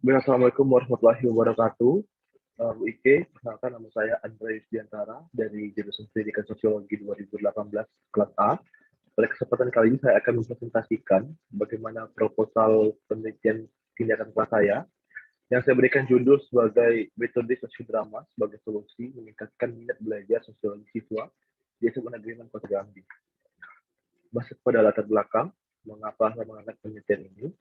Assalamualaikum warahmatullahi wabarakatuh. Bu Ike, perkenalkan nama saya Andre Yustiantara dari jurusan Pendidikan Sosiologi 2018 kelas A. Pada kesempatan kali ini saya akan mempresentasikan bagaimana proposal penelitian tindakan kelas saya yang saya berikan judul sebagai metode sosiodrama sebagai solusi meningkatkan minat belajar sosiologi siswa di SMA Negeri 6 Kota Jambi. Masuk pada latar belakang, mengapa saya mengangkat penelitian ini?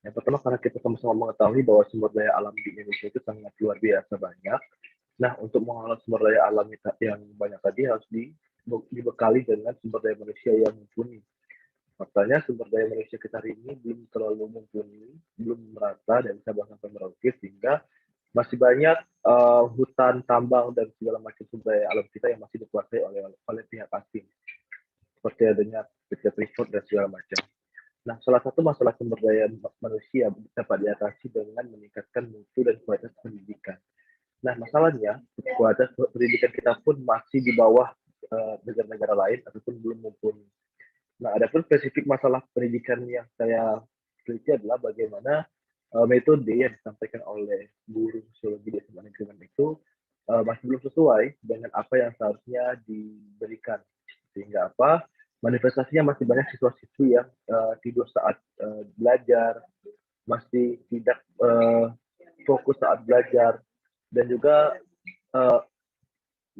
Yang pertama karena kita sama-sama mengetahui bahwa sumber daya alam di Indonesia itu sangat luar biasa banyak. Nah, untuk mengelola sumber daya alam yang banyak tadi harus dibekali dengan sumber daya manusia yang mumpuni. Faktanya sumber daya manusia kita hari ini belum terlalu mumpuni, belum merata dan Sabang sampai Merauke, sehingga masih banyak hutan, tambang, dan segala macam sumber daya alam kita yang masih dikuasai oleh pihak asing. Seperti adanya PT Freeport dan segala macam. Nah, salah satu masalah sumber daya manusia dapat diatasi dengan meningkatkan mutu dan kualitas pendidikan. Nah, masalahnya kualitas pendidikan kita pun masih di bawah negara-negara lain ataupun belum mumpuni. Nah, ada pun spesifik masalah pendidikan yang saya teliti adalah bagaimana metode yang disampaikan oleh guru sosiologi di SMA Negeri itu masih belum sesuai dengan apa yang seharusnya diberikan. Sehingga apa? Manifestasinya masih banyak siswa-siswi yang tidur saat belajar, masih tidak fokus saat belajar, dan juga uh,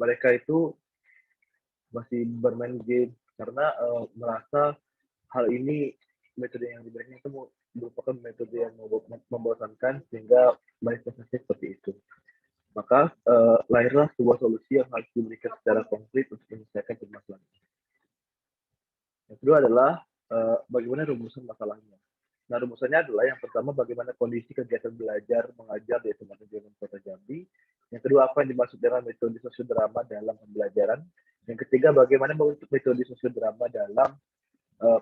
mereka itu masih bermain game karena merasa hal ini metode yang diberikan itu merupakan metode yang membosankan sehingga manifestasi seperti itu. Maka lahirlah sebuah solusi yang harus diberikan secara konkret untuk menyelesaikan permasalahan. Yang kedua adalah bagaimana rumusan masalahnya. Nah, rumusannya adalah yang pertama bagaimana kondisi kegiatan belajar mengajar di SMA Negeri Kota Jambi. Yang kedua, apa yang dimaksud dengan metode sosiodrama dalam pembelajaran. Yang ketiga, bagaimana membentuk metode sosiodrama dalam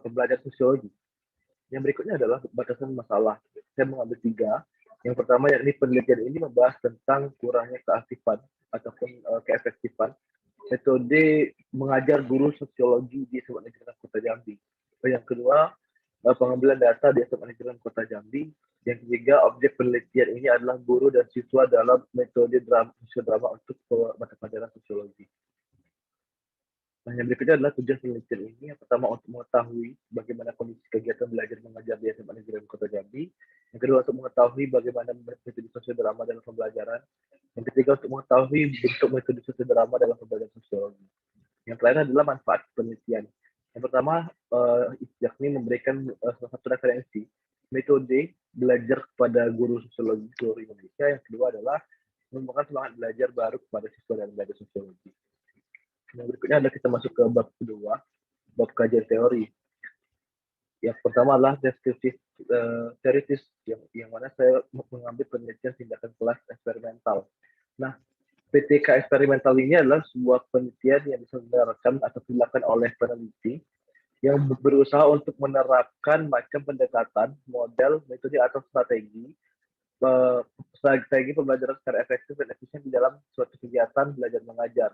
pembelajaran sosiologi. Yang berikutnya adalah batasan masalah. Saya mengambil tiga. Yang pertama, yakni penelitian ini membahas tentang kurangnya keaktifan ataupun keefektifan metode mengajar guru sosiologi di SMA Negeri Kota Jambi. Yang kedua, pengambilan data di SMA Negeri Kota Jambi. Yang ketiga, objek penelitian ini adalah guru dan siswa dalam metode sosiodrama untuk mata pelajaran sosiologi. Nah, yang berikutnya adalah tujuan penelitian ini. Yang pertama, untuk mengetahui bagaimana kondisi kegiatan belajar mengajar di SMA Negeri Kota Jambi. Yang kedua, untuk mengetahui bagaimana metode sosiodrama dalam pembelajaran. Yang ketiga, untuk mengetahui bentuk metode sosiodrama dalam pembelajaran sosiologi. Yang terakhir adalah manfaat penelitian. Yang pertama, yakni memberikan salah satu referensi metode belajar kepada guru sosiologi seluruh Indonesia. Yang kedua adalah mengembangkan semangat belajar baru kepada siswa dan belajar sosiologi. Yang berikutnya adalah kita masuk ke bab kedua, bab kajian teori. Yang pertama adalah deskriptif teoritis, yang mana saya mengambil penelitian tindakan kelas eksperimental. Nah, PTK eksperimental ini adalah sebuah penelitian yang diselenggarakan atau dilakukan oleh peneliti yang berusaha untuk menerapkan macam pendekatan, model, metode atau strategi pembelajaran secara efektif dan efisien di dalam suatu kegiatan belajar mengajar.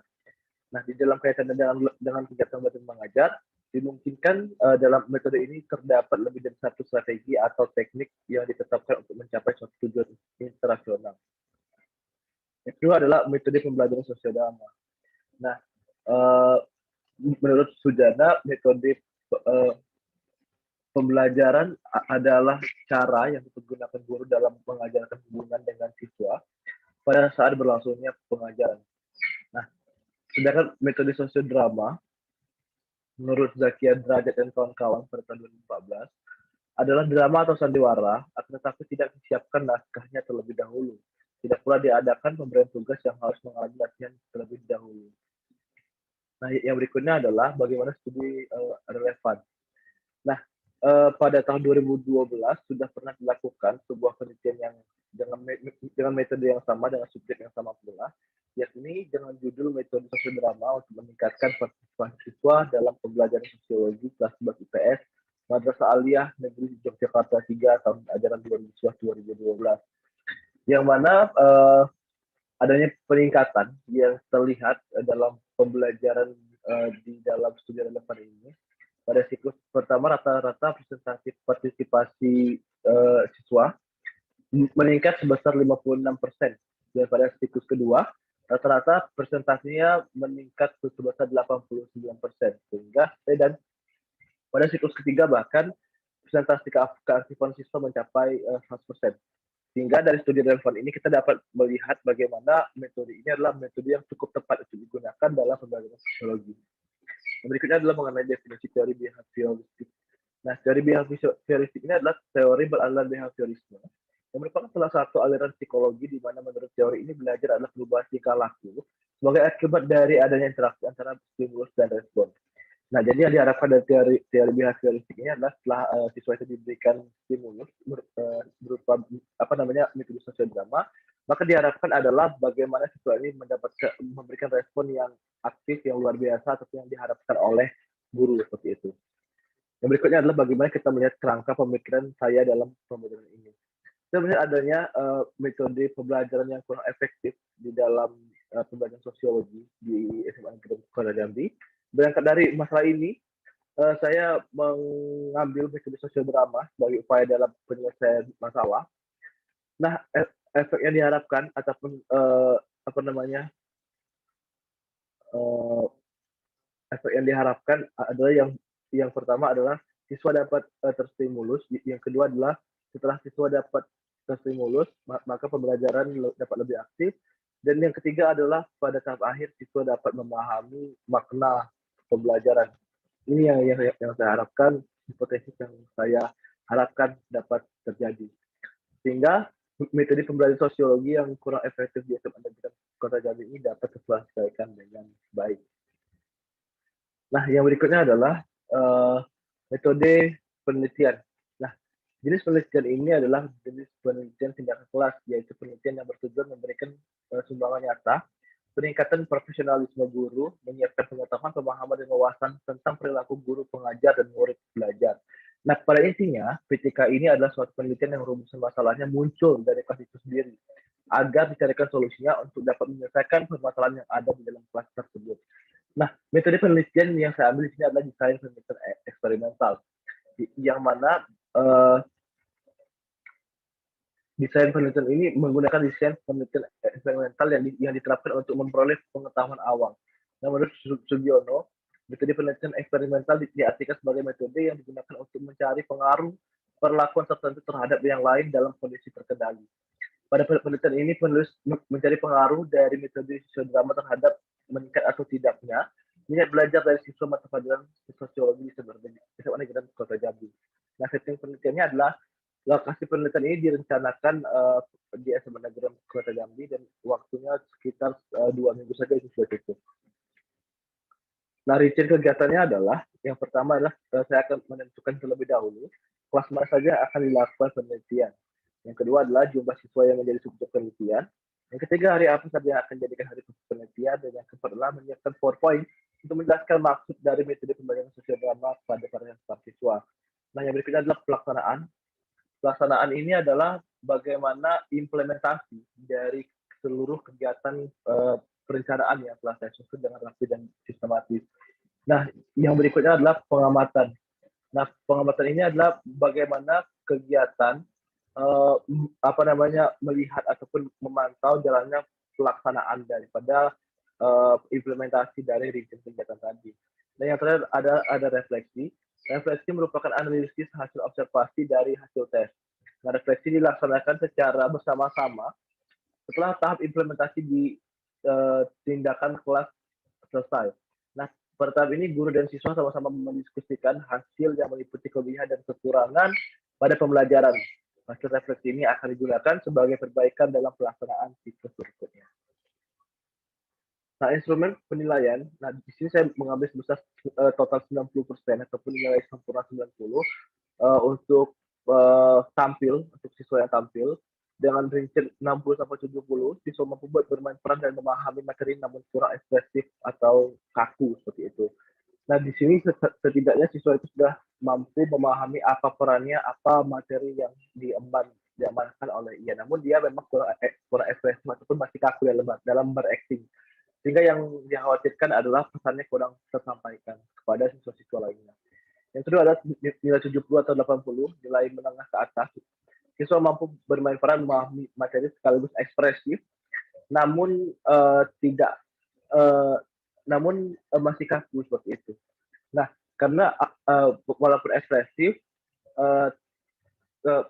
Nah, di dalam kaitan dengan kegiatan belajar mengajar, dimungkinkan dalam metode ini terdapat lebih dari satu strategi atau teknik yang ditetapkan untuk mencapai suatu tujuan internasional. Yang kedua adalah metode pembelajaran sosiodrama. Nah, menurut Sujana, metode pembelajaran adalah cara yang digunakan guru dalam mengajarkan hubungan dengan siswa pada saat berlangsungnya pengajaran. Nah, sedangkan metode sosiodrama, menurut Zakia Derajat dan kawan-kawan pada tahun 2014, adalah drama atau sandiwara, akan tetapi tidak disiapkan naskahnya terlebih dahulu. Tidak pula diadakan pemberian tugas yang harus mengalami latihan terlebih dahulu. Nah, yang berikutnya adalah bagaimana studi relevan. Nah, pada tahun 2012 sudah pernah dilakukan sebuah penelitian yang dengan metode yang sama, dengan subjek yang sama pula, yakni dengan judul metode sosiodrama untuk meningkatkan partisipasi siswa dalam pembelajaran sosiologi kelas 11 IPS Madrasah Aliyah Negeri Yogyakarta 3 tahun ajaran 2012. Yang mana adanya peningkatan yang terlihat dalam pembelajaran di dalam studi relevan ini. Pada siklus pertama rata-rata partisipasi siswa meningkat sebesar 56% daripada siklus kedua. Rata-rata presentasinya meningkat sebesar 89%, sehingga dan pada siklus ketiga bahkan presentasi keaktifan siswa mencapai 100%. Sehingga dari studi relevan ini kita dapat melihat bagaimana metode ini adalah metode yang cukup tepat untuk digunakan dalam pembelajaran sosiologi. Yang berikutnya adalah mengenai definisi teori behavioristik. Nah, teori behavioristik ini adalah teori beraliran behaviorisme, yang merupakan salah satu aliran psikologi di mana menurut teori ini belajar adalah perubahan tingkah laku sebagai akibat dari adanya interaksi antara stimulus dan respon. Nah, jadi yang diharapkan dari teori behavioristik ini adalah setelah siswa itu diberikan stimulus berupa apa namanya metode sosial drama, maka diharapkan adalah bagaimana siswa ini memberikan respon yang aktif, yang luar biasa, atau yang diharapkan oleh guru seperti itu. Yang berikutnya adalah bagaimana kita melihat kerangka pemikiran saya dalam pembelajaran ini. Saya melihat adanya metode pembelajaran yang kurang efektif di dalam pembelajaran sosiologi di SMA Negeri Kota Jambi. Berangkat dari masalah ini, saya mengambil metode sosial drama sebagai upaya dalam penyelesaian masalah. Nah, efek yang diharapkan ataupun apa namanya efek yang diharapkan adalah yang pertama adalah siswa dapat terstimulus, yang kedua adalah setelah siswa dapat terstimulus maka pembelajaran dapat lebih aktif, dan yang ketiga adalah pada tahap akhir siswa dapat memahami makna pembelajaran. Ini yang saya harapkan, hipotesis yang saya harapkan dapat terjadi. Sehingga metode pembelajaran sosiologi yang kurang efektif di SMA Negeri Kota Jambi ini dapat terselesaikan dengan baik. Nah, yang berikutnya adalah metode penelitian. Nah, jenis penelitian ini adalah jenis penelitian tindakan kelas, yaitu penelitian yang bertujuan memberikan sumbangan nyata, peningkatan profesionalisme guru, menyiapkan pengetahuan, pemahaman, dan wawasan tentang perilaku guru, pengajar, dan murid belajar. Nah, pada intinya, PTK ini adalah suatu penelitian yang rumusan masalahnya muncul dari kelas itu sendiri, agar dicarikan solusinya untuk dapat menyelesaikan permasalahan yang ada di dalam kelas tersebut. Nah, metode penelitian yang saya ambil di sini adalah desain penelitian eksperimental, yang mana desain penelitian ini menggunakan desain penelitian eksperimental yang diterapkan untuk memperoleh pengetahuan awal. Nah, menurut Sugiono, metode penelitian eksperimental diartikan sebagai metode yang digunakan untuk mencari pengaruh perlakuan tertentu terhadap yang lain dalam kondisi terkendali. Pada penelitian ini, penulis mencari pengaruh dari metode sosiodrama terhadap meningkat atau tidaknya minat belajar dari siswa mata pelajaran sosiologi di SMA Negeri Kota Jambi. Nah, setting penelitiannya adalah lokasi penelitian ini direncanakan di SMA Negeri Kota Jambi dan waktunya sekitar 2 minggu saja itu sudah cukup. Nah, rincian kegiatannya adalah yang pertama adalah saya akan menentukan terlebih dahulu kelas mana saja akan dilakukan penelitian. Yang kedua adalah jumlah siswa yang menjadi subjek penelitian. Yang ketiga, hari apa saja yang akan dijadikan hari penelitian. Dan yang keempat adalah menyiapkan PowerPoint untuk menjelaskan maksud dari metode pembelajaran sosial drama pada para siswa. Nah, yang berikutnya adalah pelaksanaan. Pelaksanaan ini adalah bagaimana implementasi dari seluruh kegiatan perencanaan yang telah saya susun dengan rapi dan sistematis. Nah, yang berikutnya adalah pengamatan. Nah, pengamatan ini adalah bagaimana kegiatan melihat ataupun memantau jalannya pelaksanaan daripada implementasi dari rincian kegiatan tadi. Dan yang terakhir ada refleksi. Refleksi merupakan analisis hasil observasi dari hasil tes. Nah, refleksi dilaksanakan secara bersama-sama setelah tahap implementasi di tindakan kelas selesai. Nah, pada tahap ini guru dan siswa sama-sama mendiskusikan hasil yang meliputi kelebihan dan kekurangan pada pembelajaran. Hasil refleksi ini akan digunakan sebagai perbaikan dalam pelaksanaan siklus berikutnya. Nah, instrumen penilaian, nah di sini saya mengambil sebesar total 90% ataupun nilai sempurna 90 untuk tampil, untuk siswa yang tampil. Dengan rincian 60-70, siswa mampu bermain peran dan memahami materi namun kurang ekspresif atau kaku seperti itu. Nah, di sini setidaknya siswa itu sudah mampu memahami apa perannya, apa materi yang diamankan oleh ia. Namun dia memang kurang ekspresif ataupun masih kaku dalam berakting. Sehingga yang dikhawatirkan adalah pesannya kurang tersampaikan kepada siswa-siswa lainnya. Yang kedua adalah nilai 70 atau 80, nilai menengah ke atas. siswa mampu bermain peran memahami materi sekaligus ekspresif, namun tidak masih kaku seperti itu. Nah, karena walaupun ekspresif, uh,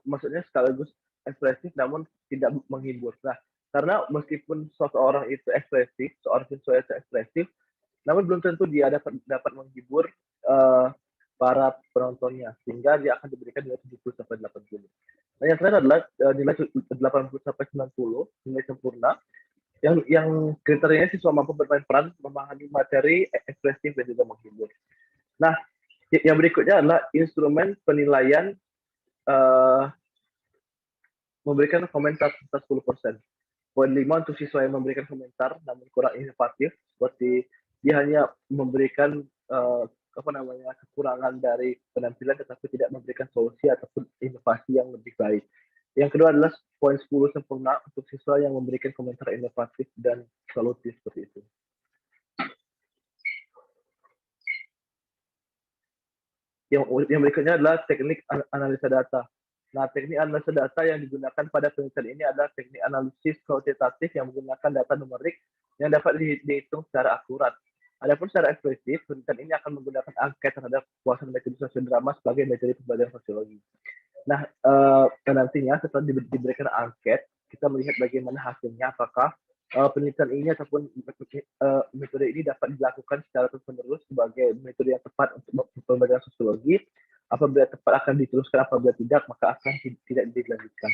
maksudnya sekaligus ekspresif namun tidak menghibur. Nah, karena meskipun seseorang itu ekspresif, seorang siswa itu ekspresif, namun belum tentu dia dapat menghibur uh, para penontonnya, sehingga dia akan diberikan nilai 70 sampai 80. Nah, yang terakhir adalah nilai 80 sampai 90, nilai sempurna, yang kriterianya siswa mampu bermain peran, memahami materi, ekspresif, dan juga menghibur. Nah, yang berikutnya adalah instrumen penilaian memberikan komentar 10%. Poin 5 untuk siswa yang memberikan komentar namun kurang inovatif, seperti dia hanya memberikan kekurangan dari penampilan tetapi tidak memberikan solusi ataupun inovasi yang lebih baik. Yang kedua adalah poin 10 sempurna untuk siswa yang memberikan komentar inovatif dan solutif seperti itu. Yang berikutnya adalah teknik analisa data. Nah, teknik analisa data yang digunakan pada penelitian ini adalah teknik analisis kuantitatif yang menggunakan data numerik yang dapat dihitung secara akurat. Adapun secara eksplisit, penelitian ini akan menggunakan angket terhadap puasan metode sosiodrama sebagai metode pembelajaran sosiologi. Nah, nantinya setelah diberikan angket, kita melihat bagaimana hasilnya, apakah penelitian ini ataupun metode ini dapat dilakukan secara terus-menerus sebagai metode yang tepat untuk pembelajaran sosiologi. Apabila tepat akan diteruskan, apabila tidak maka akan tidak dilanjutkan.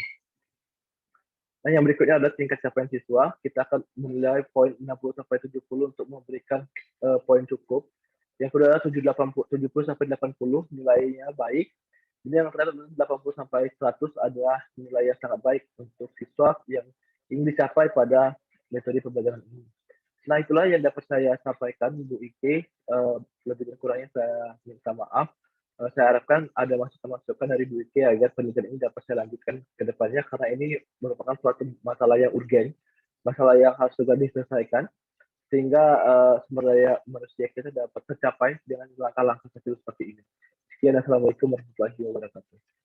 Nah, yang berikutnya adalah tingkat capaian siswa. Kita akan menilai poin 60 sampai 70 untuk memberikan poin cukup. Yang kedua adalah 70 sampai 80 nilainya baik. Ini yang terakhir adalah 80 sampai 100 adalah nilai yang sangat baik untuk siswa yang ingin dicapai pada metode pembelajaran ini. Nah, itulah yang dapat saya sampaikan, Bu Ike. Lebih dan kurangnya saya minta maaf. Saya harapkan ada masukan-masukan dari Bu Ike agar penelitian ini dapat saya lanjutkan ke depannya, karena ini merupakan suatu masalah yang urgen, masalah yang harus segera diselesaikan, sehingga sumber daya manusia kita dapat tercapai dengan langkah-langkah kecil seperti ini. Sekian, Assalamualaikum warahmatullahi wabarakatuh.